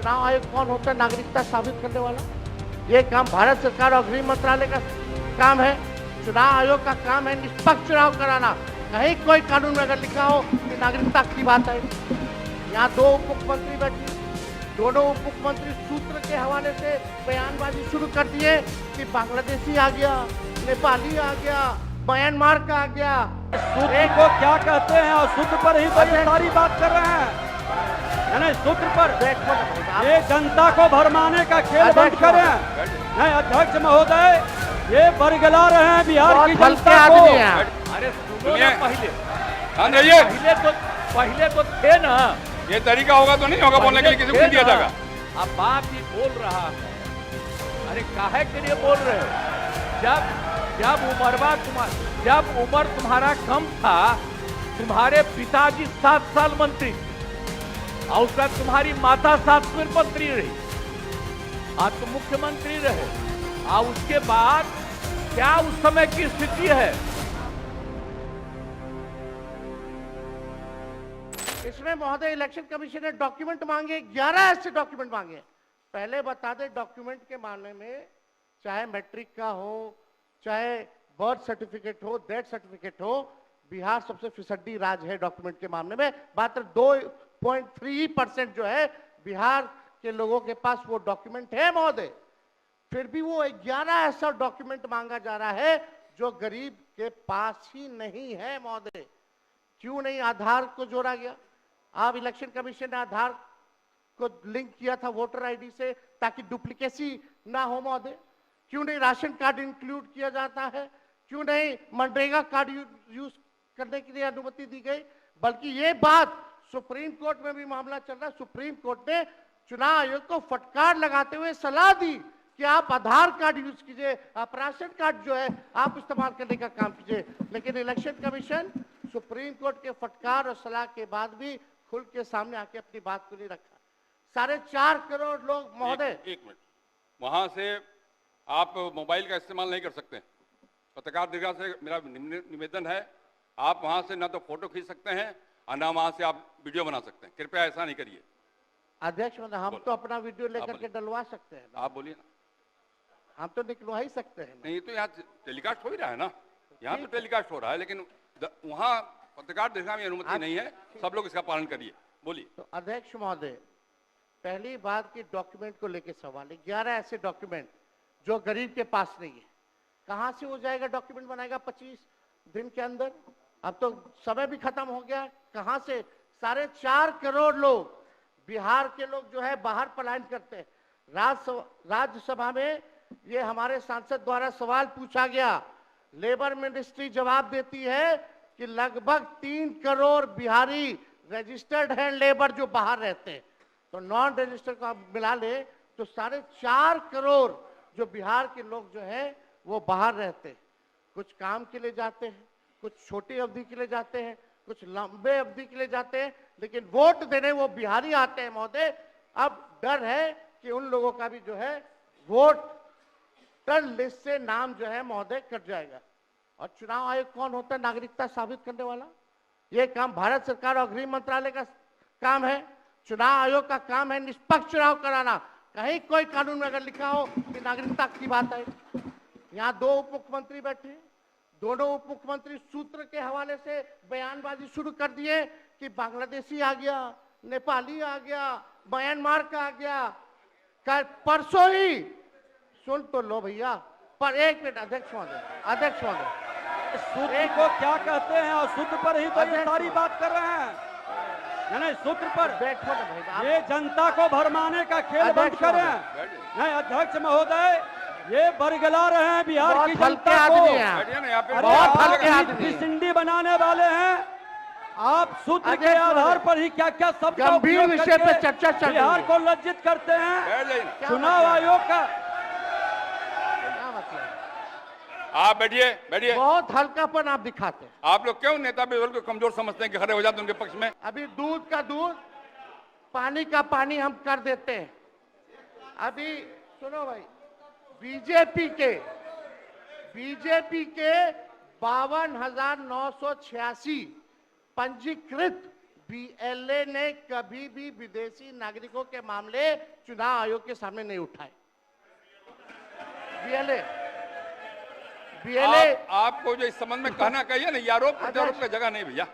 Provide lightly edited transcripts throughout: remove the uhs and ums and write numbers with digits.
चुनाव आयोग कौन होता है नागरिकता साबित करने वाला? ये काम भारत सरकार और गृह मंत्रालय का काम है। चुनाव आयोग का काम है निष्पक्ष चुनाव कराना। कहीं कोई कानून में अगर लिखा हो कि नागरिकता की बात है, यहाँ दो उप मुख्यमंत्री बैठे, दोनों उप मुख्यमंत्री सूत्र के हवाले से बयानबाजी शुरू कर दिए कि बांग्लादेशी आ गया, नेपाली आ गया, म्यांमार का आ गया। सूत्र को क्या कहते हैं और सूत्र पर ही तो ये सारी बात कर रहे हैं। यानी सूत्र पर ये जनता को भरमाने का खेल बंद करें। नहीं अध्यक्ष महोदय, ये बरगला रहे हैं बिहार की जनता को। अरे सुनो ना, पहले तो थे ना। ये तरीका होगा तो नहीं होगा बोलने के लिए, किसी को दिया जाएगा। अब बाप ही बोल रहा है। अरे काहे के लिए बोल रहे हो? जब उम्र तुम्हारा कम था, तुम्हारे पिताजी 7 साल मंत्री और उसका तुम्हारी माता 7 फिर मंत्री रही, आज तुम मुख्यमंत्री रहे। और उसके बाद क्या उस समय की स्थिति है? इसमें महोदय इलेक्शन कमीशन ने डॉक्यूमेंट मांगे, 11 ऐसे डॉक्यूमेंट मांगे। पहले बता दें, डॉक्यूमेंट के मामले में चाहे मैट्रिक का हो, चाहे बर्थ सर्टिफिकेट हो, डेथ सर्टिफिकेट हो, बिहार सबसे फिसड्डी राज्य है डॉक्यूमेंट के मामले में। मात्र 2.3% जो है बिहार के लोगों के पास वो डॉक्यूमेंट है महोदय। फिर भी वो 11 ऐसा डॉक्यूमेंट मांगा जा रहा है जो गरीब के पास ही नहीं है महोदय। क्यों नहीं आधार को जोड़ा गया? आप इलेक्शन कमीशन ने आधार को लिंक किया था वोटर आईडी से ताकि डुप्लीकेसी ना हो महोदय। क्यों नहीं राशन कार्ड इंक्लूड किया जाता है? क्यों नहीं मनरेगा कार्ड यूज करने के लिए अनुमति दी गई? बल्कि ये बात सुप्रीम कोर्ट में भी मामला चल रहा है। सुप्रीम कोर्ट ने चुनाव आयोग को फटकार लगाते हुए सलाह दी कि आप आधार कार्ड यूज कीजिए, आप राशन कार्ड जो है आप इस्तेमाल करने का काम कीजिए। लेकिन इलेक्शन कमीशन सुप्रीम कोर्ट के फटकार और सलाह के बाद भी खुल के सामने आके अपनी बात को नहीं रखा। 4.5 करोड़ लोग महोदय। एक मिनट, वहां से आप मोबाइल का इस्तेमाल नहीं कर सकते। पत्रकार दीर्घा से मेरा निवेदन है, आप वहां से ना तो फोटो खींच सकते हैं और ना वहां से आप वीडियो बना सकते हैं। कृपया ऐसा नहीं करिए। अध्यक्ष महोदय, हम तो अपना वीडियो लेकर के डलवा सकते हैं। आप बोलिए ना। हम तो निकलवा ही सकते हैं। नहीं तो यहाँ टेलीकास्ट हो ही रहा है ना, यहाँ तो टेलीकास्ट हो रहा है, लेकिन वहाँ पत्रकार दीर्घा में अनुमति नहीं है। सब लोग इसका पालन करिए। बोलिए। तो अध्यक्ष महोदय, पहली बात की डॉक्यूमेंट को लेकर सवाल है। 11 ऐसे डॉक्यूमेंट जो गरीब के पास नहीं है, कहां से हो जाएगा? डॉक्यूमेंट बनाएगा 25 दिन के अंदर? अब तो समय भी खत्म हो गया। कहां से? 4.5 करोड़ लोग बिहार के लोग जो है बाहर पलायन करते हैं। राज्यसभा में ये हमारे सांसद द्वारा सवाल पूछा गया। लेबर मिनिस्ट्री जवाब देती है कि लगभग 3 करोड़ बिहारी रजिस्टर्ड हैं लेबर जो बाहर रहते हैं। तो नॉन रजिस्टर्ड को आप मिला ले तो 4.5 करोड़ जो बिहार के लोग जो हैं वो बाहर रहते हैं। कुछ काम के लिए जाते हैं, कुछ छोटी अवधि के लिए जाते हैं, कुछ लंबे अवधि के लिए जाते हैं, लेकिन वोट देने वो बिहारी आते हैं महोदय। अब डर है कि उन लोगों का भी जो है वोटर लिस्ट से नाम जो है महोदय कट जाएगा। और चुनाव आयोग कौन होता है नागरिकता साबित करने वाला? ये काम भारत सरकार और गृह मंत्रालय का काम है। चुनाव आयोग का काम है निष्पक्ष चुनाव कराना। कहीं कोई कानून में अगर लिखा हो कि नागरिकता की बात है, यहाँ दो उप मुख्यमंत्री बैठे, दोनों उप मुख्यमंत्री सूत्र के हवाले से बयानबाजी शुरू कर दिए कि बांग्लादेशी आ गया, नेपाली आ गया, म्यांमार का आ गया। कल परसों ही सुन तो लो भैया, पर एक मिनट अध्यक्ष महोदय, सूत्र को क्या कहते हैं और सूत्र पर ही तो ये सारी बात कर रहे हैं। यानी सूत्र पर बैठो ना भाई, ये जनता को भरमाने का खेल बंद करें। नहीं अध्यक्ष महोदय, ये बरगला रहे हैं बिहार की जनता को। बहुत हल्के आदमी सिंडी बनाने वाले हैं। आप सूत्र के आधार पर ही क्या क्या सब गंभीर विषय पे चर्चा चल रही है। बिहार को लज्जित करते हैं। चुनाव आयोग का आप बैठिए। बहुत हल्कापन आप दिखाते हैं। आप लोग क्यों नेता बिल्कुल को कमजोर समझते हैं कि खड़े हो जाते हैं उनके पक्ष में? अभी दूध का दूध, पानी का पानी हम कर देते हैं। अभी सुनो भाई, बीजेपी के 52,986 पंजीकृत बीएलए ने कभी भी विदेशी नागरिकों के मामले चुनाव आयोग के सामने नहीं उठाए। बीएलए आपको जो इस संबंध में कहना कहिए ना, ये आरोप प्रत्यारोप का जगह नहीं भैया।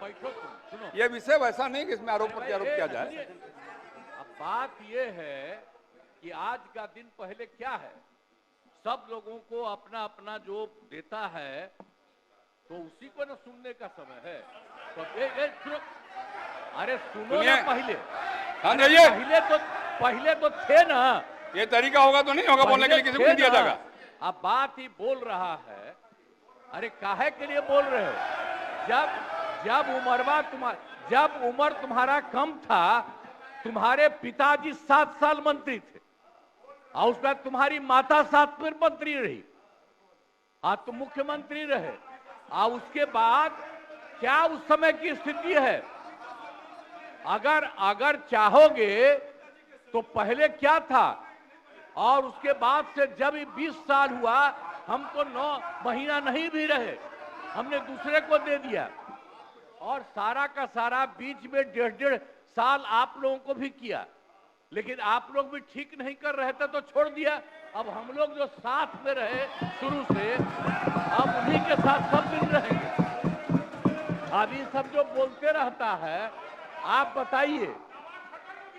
ये विषय वैसा नहीं कि इसमें आरोप प्रत्यारोप किया जाए। अब बात ये है कि आज का दिन पहले क्या है, सब लोगों को अपना अपना जो देता है तो उसी को ना सुनने का समय है। तो सुनो, अरे सुनो ना पहले। हाँ जाइए। पहले तो थे ना। ये तरीका होगा तो नहीं होगा बोलने के लिए, किसी को नहीं दिया जाएगा। अब बात ही बोल रहा है। अरे काहे के लिए बोल रहे हो? जब उम्र तुम्हारा कम था, तुम्हारे पिताजी 7 साल मंत्री थे और उसके बाद तुम्हारी माता 7 फिर मंत्री रही, आज तुम मुख्यमंत्री रहे। और उसके बाद क्या उस समय की स्थिति है? अगर चाहोगे तो पहले क्या था और उसके बाद से जब 20 साल हुआ, हम तो 9 महीना नहीं भी रहे, हमने दूसरे को दे दिया। और सारा का सारा बीच में 1.5 साल आप लोगों को भी किया, लेकिन आप लोग भी ठीक नहीं कर रहे थे तो छोड़ दिया। अब हम लोग जो साथ में रहे शुरू से, अब उन्हीं के साथ सब दिन रहेंगे। अभी सब जो बोलते रहता है, आप बताइए,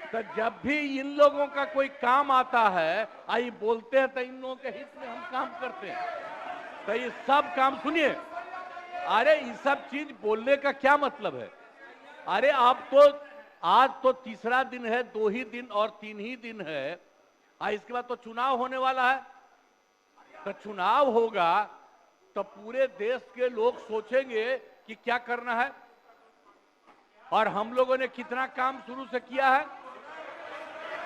तो जब भी इन लोगों का कोई काम आता है, आई बोलते हैं तो इन लोगों के हित में हम काम करते हैं। तो ये सब काम सुनिए, अरे ये सब चीज बोलने का क्या मतलब है? अरे आप तो आज तो तीसरा दिन है, 2 ही दिन और 3 ही दिन है, इसके बाद तो चुनाव होने वाला है। तो चुनाव होगा तो पूरे देश के लोग सोचेंगे कि क्या करना है, और हम लोगों ने कितना काम शुरू से किया है।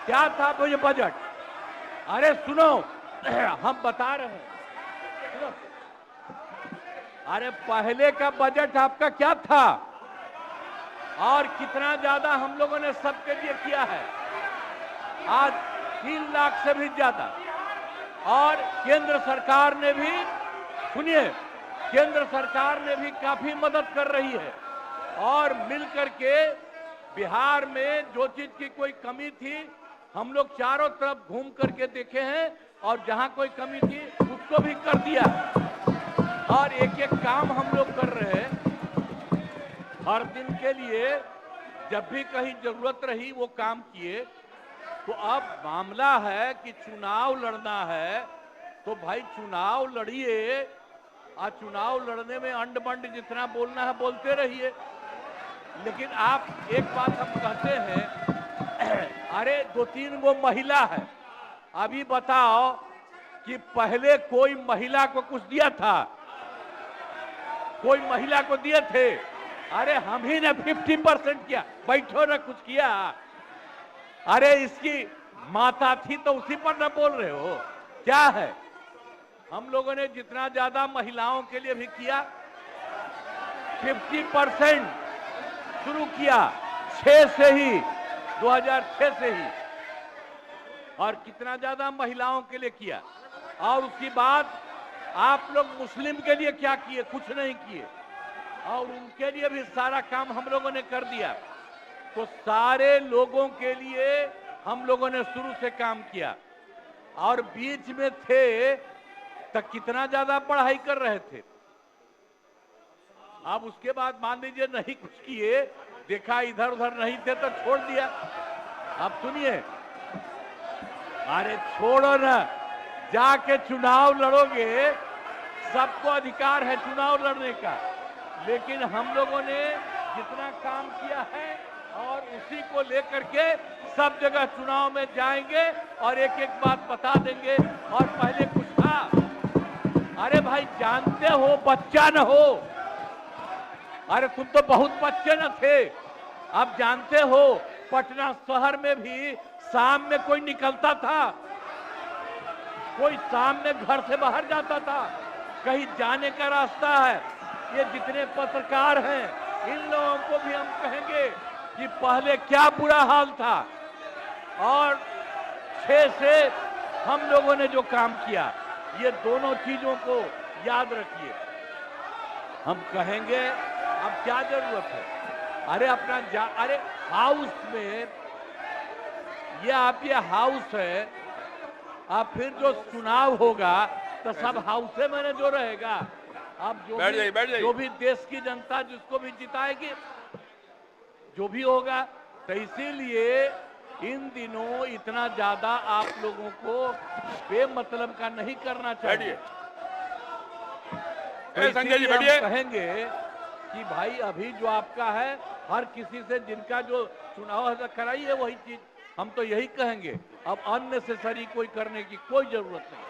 क्या था वो ये बजट? अरे सुनो, हम बता रहे हैं, सुनो। अरे पहले का बजट आपका क्या था और कितना ज्यादा हम लोगों ने सबके लिए किया है? आज 3 लाख से भी ज्यादा। और केंद्र सरकार ने भी, सुनिए, केंद्र सरकार ने भी काफी मदद कर रही है। और मिलकर के बिहार में जो चीज की कोई कमी थी, हम लोग चारों तरफ घूम करके देखे हैं और जहां कोई कमी थी उसको भी कर दिया। और एक एक काम हम लोग कर रहे हैं हर दिन के लिए। जब भी कहीं जरूरत रही वो काम किए। तो अब मामला है कि चुनाव लड़ना है तो भाई चुनाव लड़िए, और चुनाव लड़ने में अंड बंड जितना बोलना है बोलते रहिए। लेकिन आप एक बात हम कहते हैं, अरे 2-3 गो महिला है, अभी बताओ कि पहले कोई महिला को कुछ दिया था? कोई महिला को दिए थे? अरे हम ही ने 50% किया। बैठो ना, कुछ किया? अरे इसकी माता थी तो उसी पर ना बोल रहे हो? क्या है? हम लोगों ने जितना ज्यादा महिलाओं के लिए भी किया, 50% शुरू किया 6 से ही, 2006 से ही। और कितना ज्यादा महिलाओं के लिए किया। और उसके बाद आप लोग मुस्लिम के लिए क्या किए? कुछ नहीं किए। और उनके लिए भी सारा काम हम लोगों ने कर दिया। तो सारे लोगों के लिए हम लोगों ने शुरू से काम किया। और बीच में थे तो कितना ज्यादा पढ़ाई कर रहे थे। अब उसके बाद मान लीजिए नहीं कुछ किए, देखा इधर उधर नहीं थे तो छोड़ दिया। अब सुनिए, अरे छोड़ो ना, जाके चुनाव लड़ोगे, सबको अधिकार है चुनाव लड़ने का। लेकिन हम लोगों ने जितना काम किया है और उसी को लेकर के सब जगह चुनाव में जाएंगे और एक एक बात बता देंगे। और पहले कुछ था, अरे भाई जानते हो, बच्चा न हो, अरे तुम तो बहुत बच्चे न थे। अब जानते हो पटना शहर में भी शाम में कोई निकलता था? कोई शाम में घर से बाहर जाता था? कहीं जाने का रास्ता है? ये जितने पत्रकार हैं इन लोगों को भी हम कहेंगे कि पहले क्या बुरा हाल था। और 6 से हम लोगों ने जो काम किया, ये दोनों चीजों को याद रखिए। हम कहेंगे अब क्या जरूरत है? अरे अरे हाउस में ये हाउस है। अब फिर जो चुनाव होगा तो सब हाउस में जो रहेगा। अब बैठ जाइए। जो भी देश की जनता जिसको भी जिताएगी, जो भी होगा, तो इसीलिए इन दिनों इतना ज्यादा आप लोगों को बेमतलब का नहीं करना चाहिए। तो संजय जी इसीलिए हम बैठिए। कहेंगे कि भाई अभी जो आपका है, हर किसी से जिनका जो चुनाव कराइए वही चीज, हम तो यही कहेंगे। अब अननेसेसरी कोई करने की कोई जरूरत नहीं।